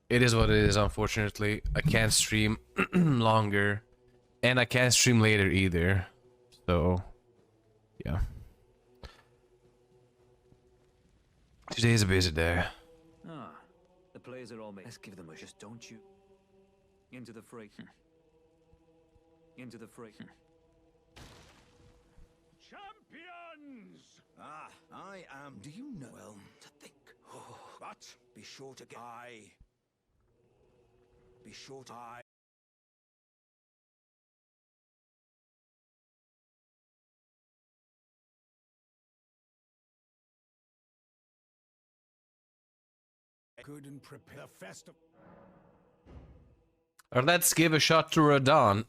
It is what it is, unfortunately. I can't stream longer. And I can't stream later either. So, yeah. Today's a busy day. Ah, the players are all made. Let's give them a just don't you. Into the fray. Into the fray. Champions! Ah, I am. Do you know? Well, to think. But be sure to get. Be sure to. Couldn't prepare the festival. Or let's give a shot to Radahn.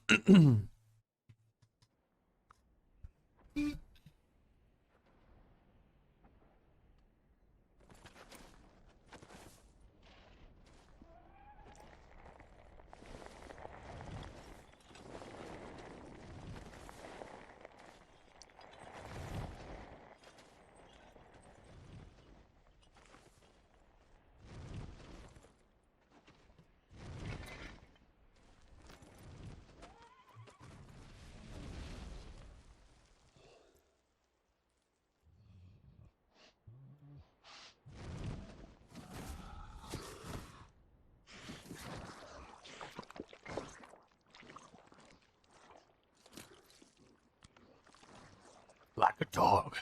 Like a dog.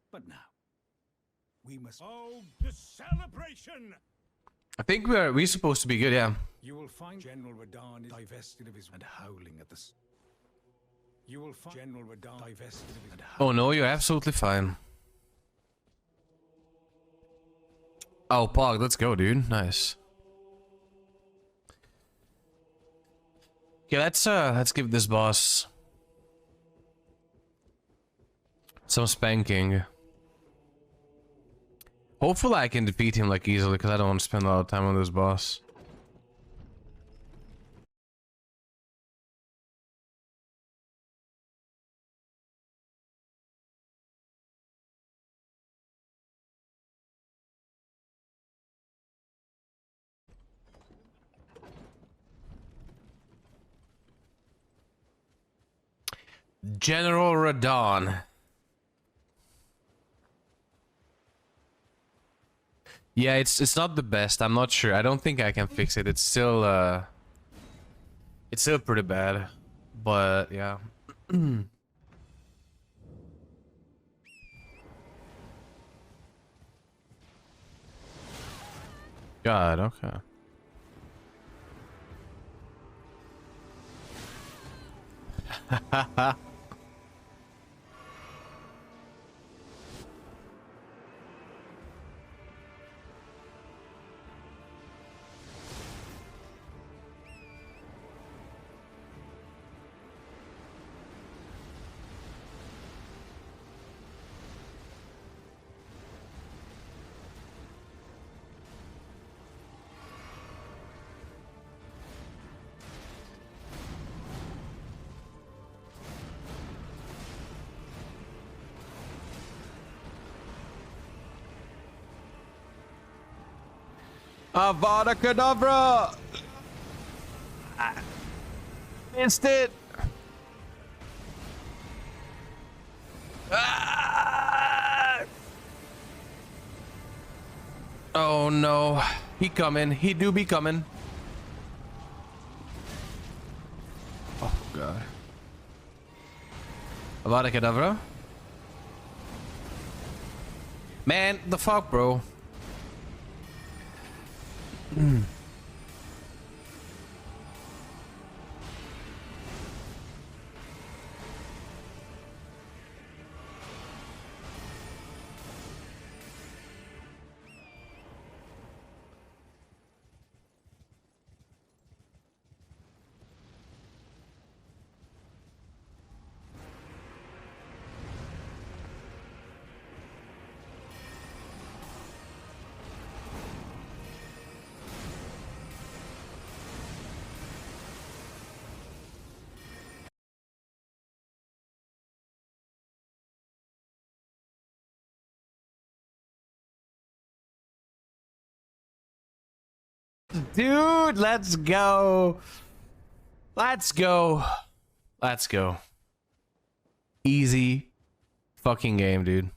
But now, we must. Oh, the celebration! I think we're supposed to be good, yeah. You will find General Radahn is divested of his and howling at the. You will find General Radahn divested of his and Oh no, you're absolutely fine. Oh, Pog, let's go, dude. Nice. Okay, let's give this boss some spanking. Hopefully I can defeat him like easily, because I don't want to spend a lot of time on this boss. General Radahn. Yeah, it's not the best. I'm not sure. I don't think I can fix it. It's still pretty bad. But yeah. God, okay. Avada Kedavra! Missed it! Ah! Oh no, he coming. He do be coming. Oh god. Avada Kedavra? Man, the fuck, bro. Dude, let's go. Let's go. Let's go. Easy fucking game, dude.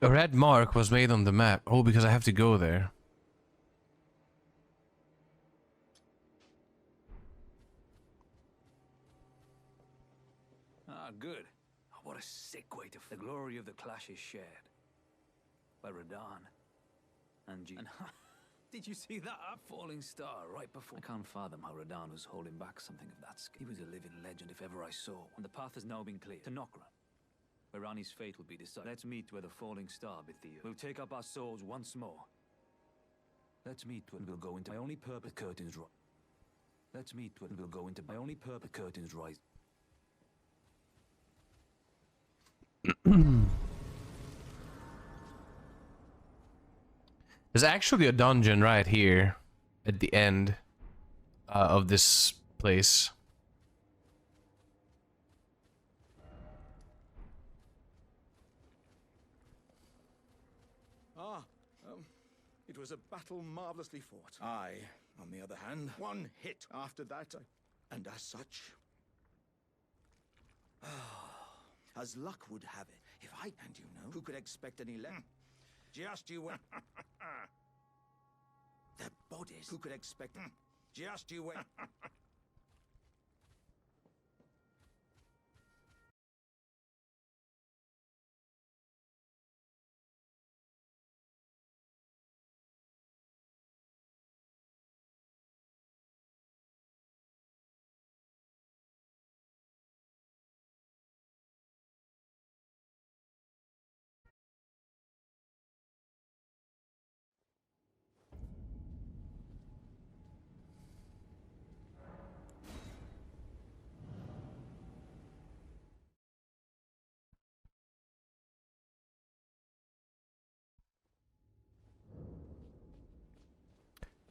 A red mark was made on the map. Oh, because I have to go there. Ah, good. Oh, what a sick way to... The glory of the clash is shared by Radahn and G. And did you see that falling star right before? I can't fathom how Radahn was holding back something of that scale. He was a living legend if ever I saw. And the path has now been cleared to Nokran, where Ranni's fate will be decided. Let's meet where the falling star bit the earth. We'll take up our swords once more. Let's meet where we'll go into my only purpose. Curtains rise. Let's meet where we'll go into my only purpose. Curtains rise. There's actually a dungeon right here at the end of this place. It was a battle marvelously fought. I, on the other hand, one hit after that, and as such... as luck would have it, if I... And you know, who could expect any less? Just you wait. Their bodies. Who could expect... Just you wait.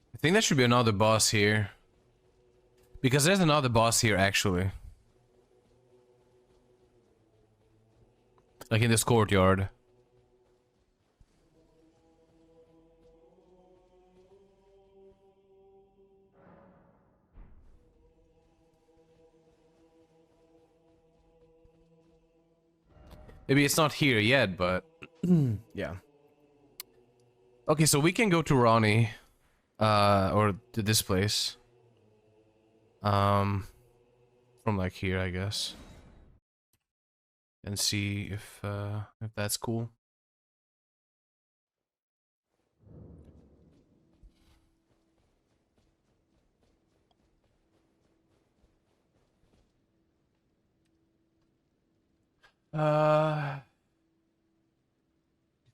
I think there should be another boss here. Because there's another boss here, actually. Like in this courtyard. Maybe it's not here yet, but... yeah. Okay, so we can go to Ranni. Or to this place. From like here, I guess. And see if that's cool.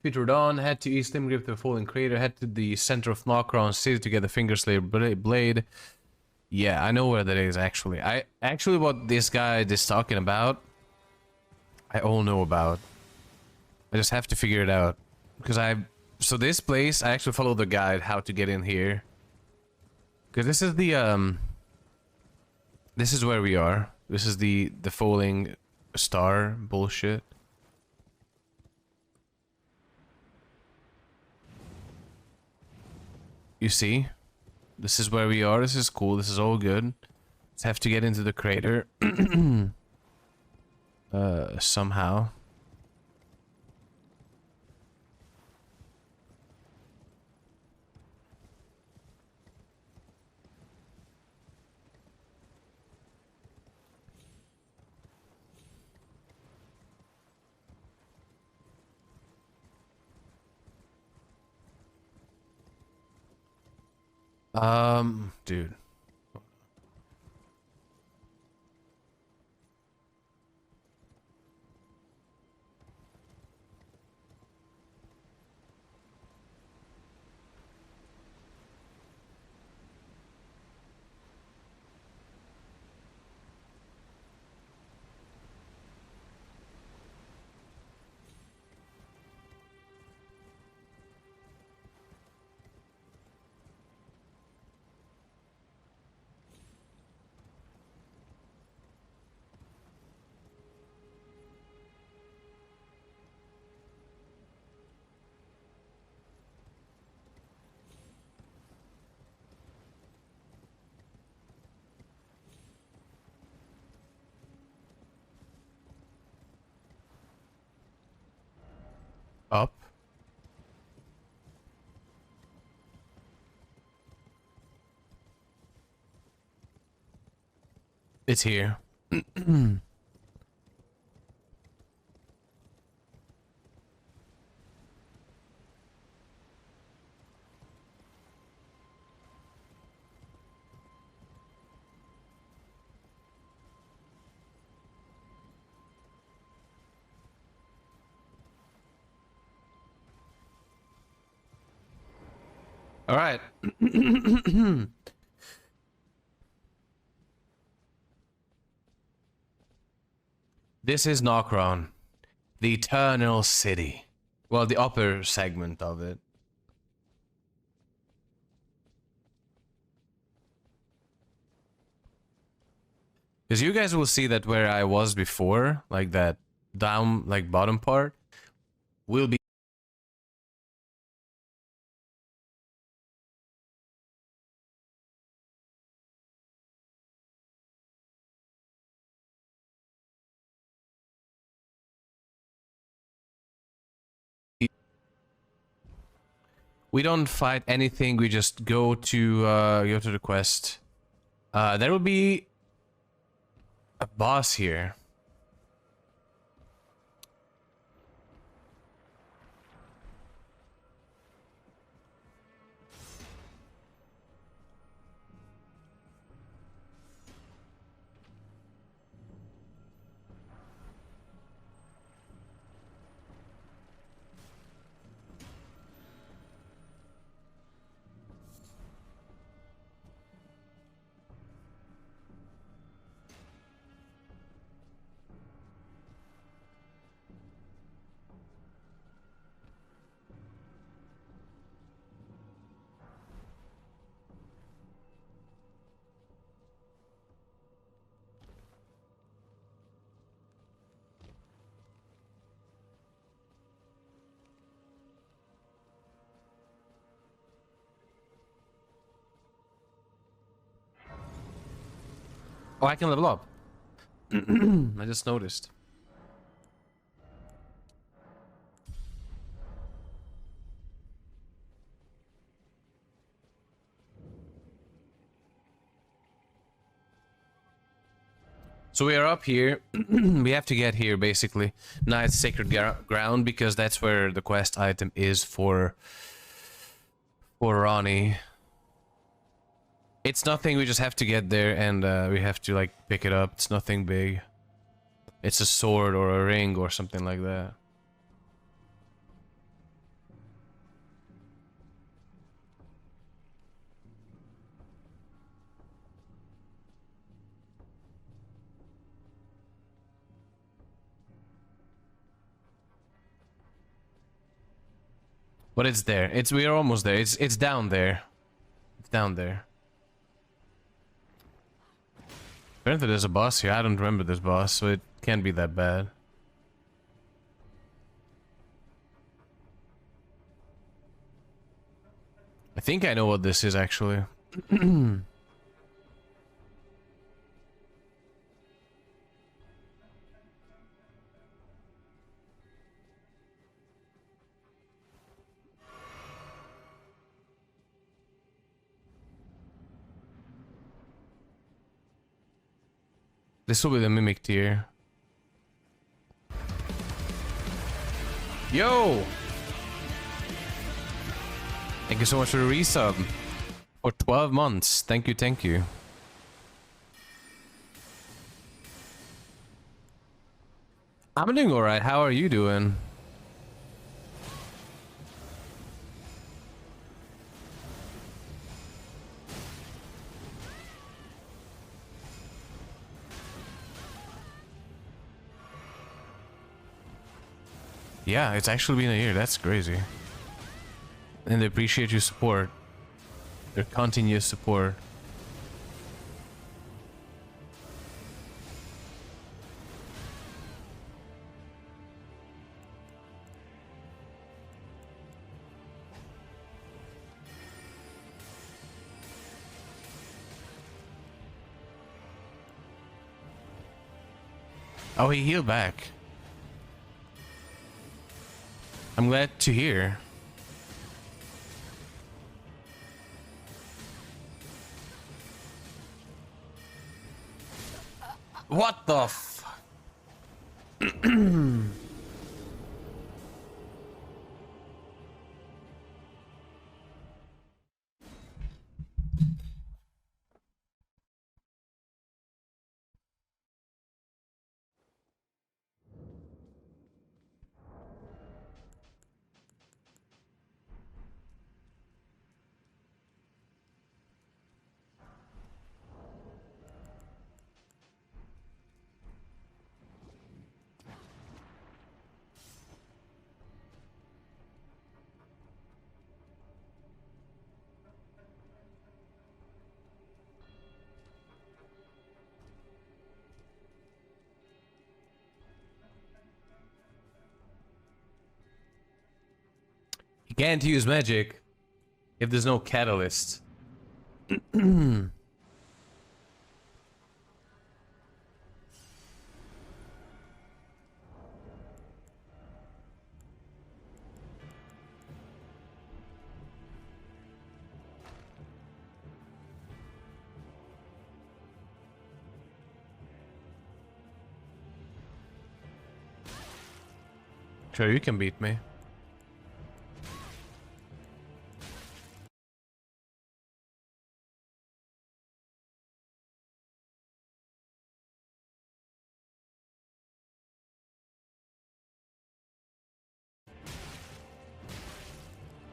Defeat Radahn, head to East Limgrave to the fallen crater, head to the center of Nokron City to get the Fingerslayer blade. Yeah, I know where that is actually. What this guy is talking about, I all know about. I just have to figure it out. Because so this place, I actually followed the guide how to get in here. Because this is the, this is where we are. This is the falling star bullshit. You see? This is where we are. This is cool. This is all good. Let's have to get into the crater. Somehow. Dude. Up. It's here. All right. This is Nokron, the Eternal City. Well, the upper segment of it. Because you guys will see that where I was before, like that down, like bottom part, will be. We don't fight anything, we just go to the quest. There will be a boss here. Oh, I can level up. I just noticed. So we are up here. We have to get here, basically. Night's Sacred Ground, because that's where the quest item is for Ranni. It's nothing, we just have to get there and we have to like pick it up. It's nothing big. It's a sword or a ring or something like that. But it's there. We are almost there. It's down there. It's down there. Apparently there's a boss here. I don't remember this boss, so it can't be that bad. I think I know what this is, actually. This will be the Mimic tier. Yo! Thank you so much for the resub. For 12 months. Thank you, thank you. I'm doing alright. How are you doing? Yeah, it's actually been a year. That's crazy. And they appreciate your support. Their continuous support. Oh, he healed back. I'm glad to hear. What the f... You can't use magic if there's no catalyst. Sure, you can beat me.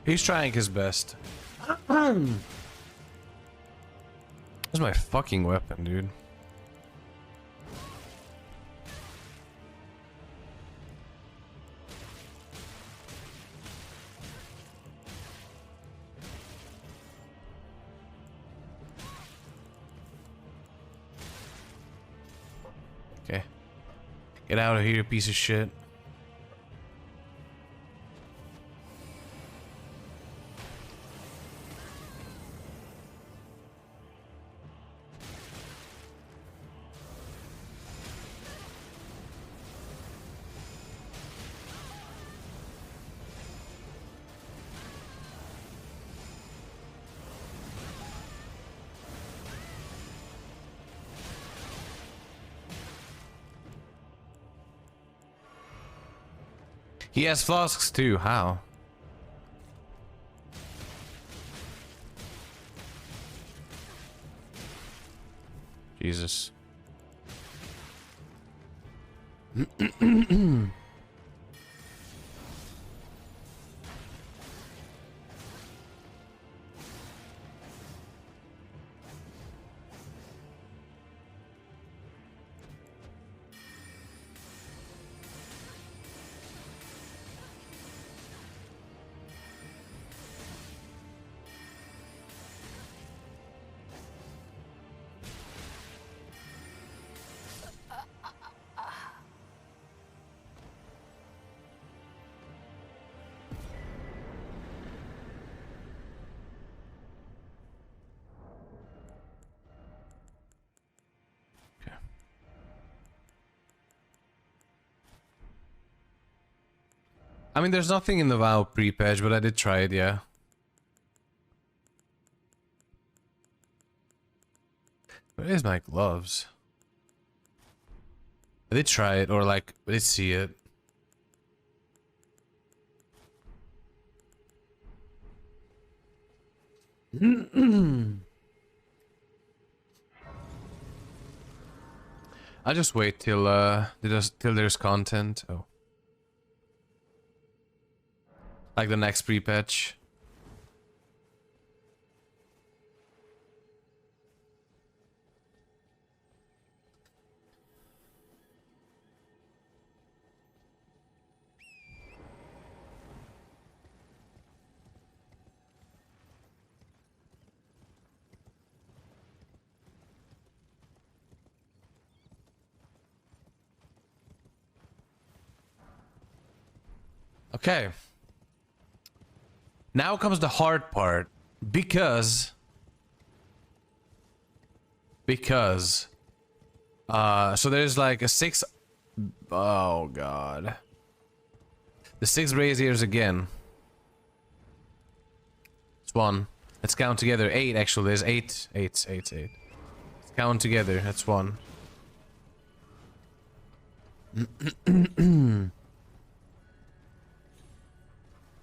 He's trying his best. Where's my fucking weapon, dude? Okay. Get out of here, piece of shit. He has flasks too, how? Jesus. I mean, there's nothing in the WoW pre-patch, but I did try it, yeah. Where is my gloves? I did try it, or like, I did see it. I'll just wait till there's content. Oh, like the next pre-patch. Okay. Now comes the hard part. Because so there's like a 6. Oh god. The 6 braziers again. It's 1. Let's count together. 8 actually. There's 8. 8. Let's count together. That's 1.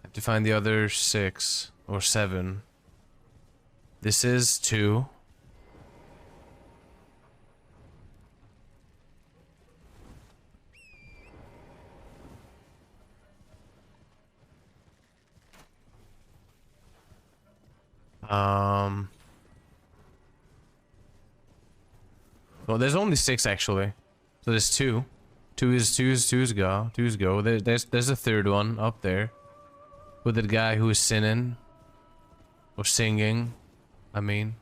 Have to find the other 6 or 7. This is 2. Well, there's only 6 actually. So there's 2. 2 is go. There's a third one up there. With the guy who is sinning. Or singing. I mean.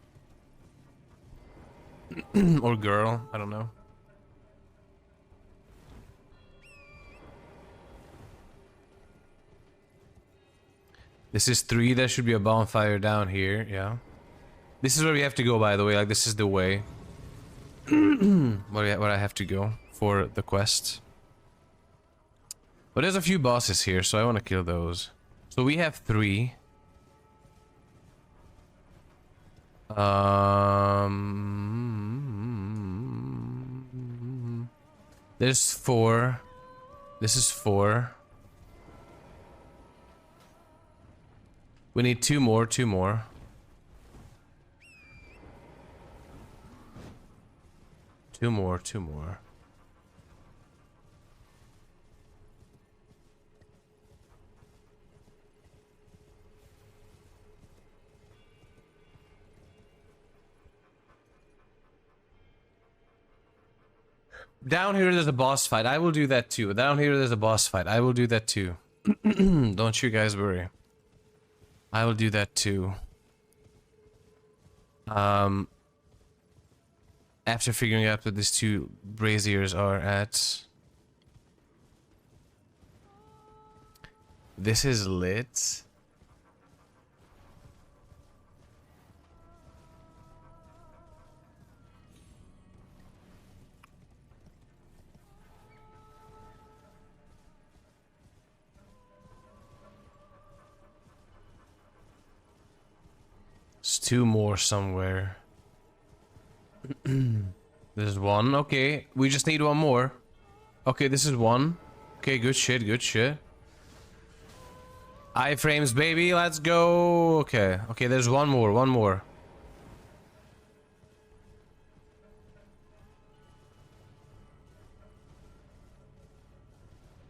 Or girl. I don't know. This is 3. There should be a bonfire down here. Yeah. This is where we have to go, by the way. Like, this is the way. Where I have to go for the quest. But there's a few bosses here, so I want to kill those. So we have 3. There's 4. This is 4. We need 2 more, 2 more. Two more. Down here there's a boss fight. I will do that too. Down here there's a boss fight. I will do that too. Don't you guys worry. I will do that too. After figuring out what these 2 braziers are at. This is lit. There's 2 more somewhere. There's 1. Okay, we just need 1 more. Okay, this is 1. Okay, good shit, good shit. Iframes, baby, let's go. Okay, there's 1 more, 1 more.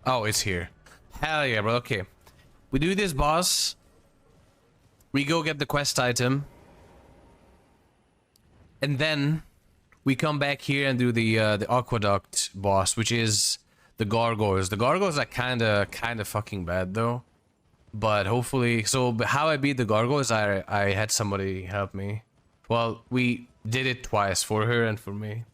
Oh, it's here. Hell yeah, bro. Okay, we do this boss. We go get the quest item. And then we come back here and do the aqueduct boss, which is the gargoyles. The gargoyles are kind of fucking bad though. But hopefully, so how I beat the gargoyles, I had somebody help me. Well, we did it twice for her and for me.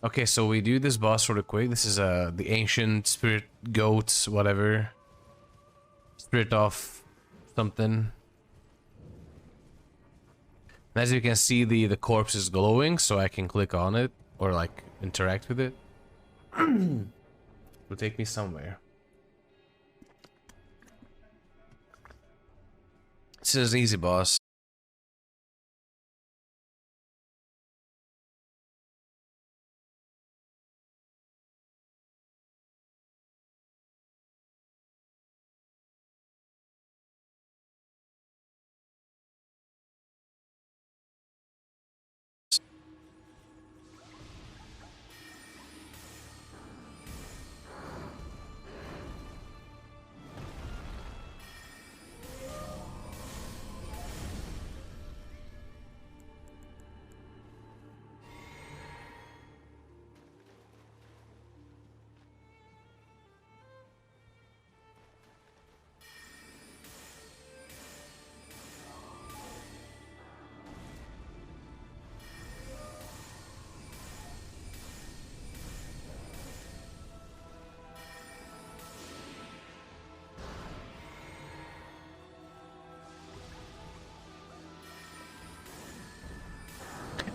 Okay, so we do this boss really quick. This is the ancient spirit goats, whatever. Spirit of something. As you can see, the corpse is glowing, so I can click on it or like interact with it. It'll take me somewhere. This is an easy boss.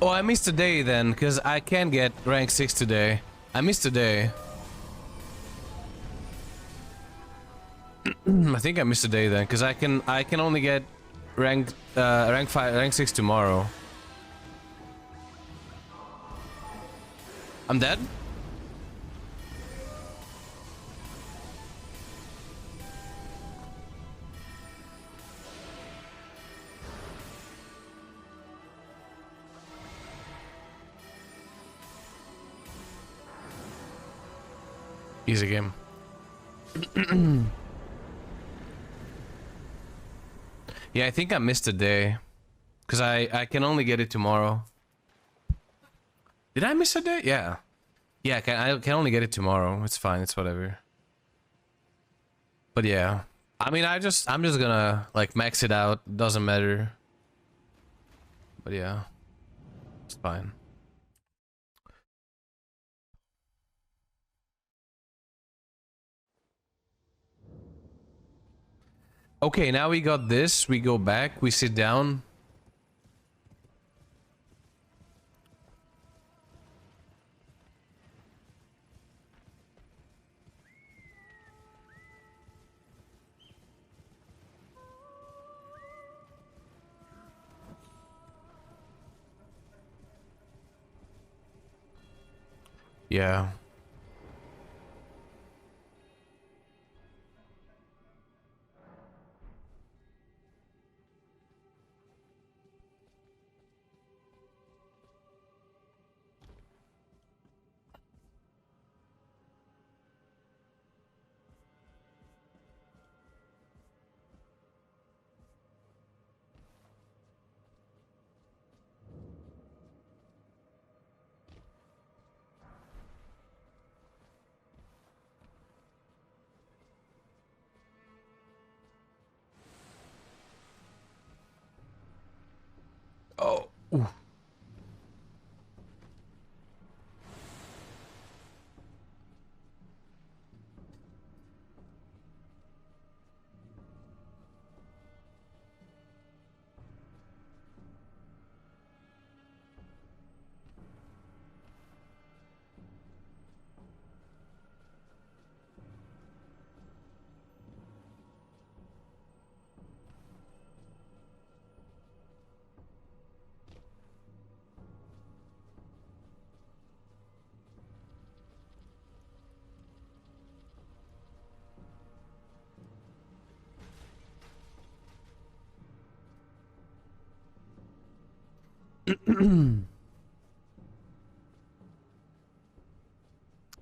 Oh, I missed a day then, because I can't get rank 6 today. I missed a day. I think I missed a day then, because I can only get rank 6 tomorrow. I'm dead? Easy game. Yeah, I think I missed a day. Because I can only get it tomorrow. Did I miss a day? Yeah. Yeah, I can only get it tomorrow. It's fine, it's whatever. But yeah. I mean, I'm just gonna like max it out. Doesn't matter. But yeah. It's fine. Okay, now we got this. We go back, we sit down. Yeah. Oh. Ooh.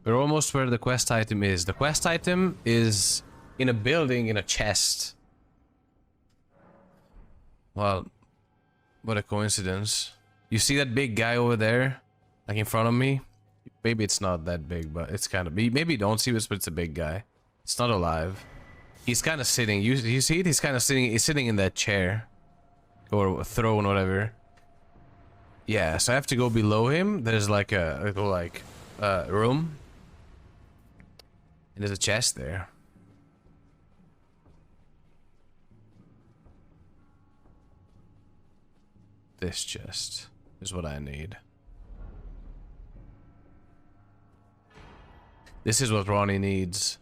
We're almost where the quest item is. The quest item is in a building in a chest. Well, what a coincidence. You see that big guy over there? Like in front of me? Maybe it's not that big, but it's kind of... Maybe you don't see this, but it's a big guy. It's not alive. He's kind of sitting. You see it? He's kind of sitting. He's sitting in that chair. Or throne, whatever. Yeah, so I have to go below him. There's like a little, like, room. And there's a chest there. This chest is what I need. This is what Ranni needs.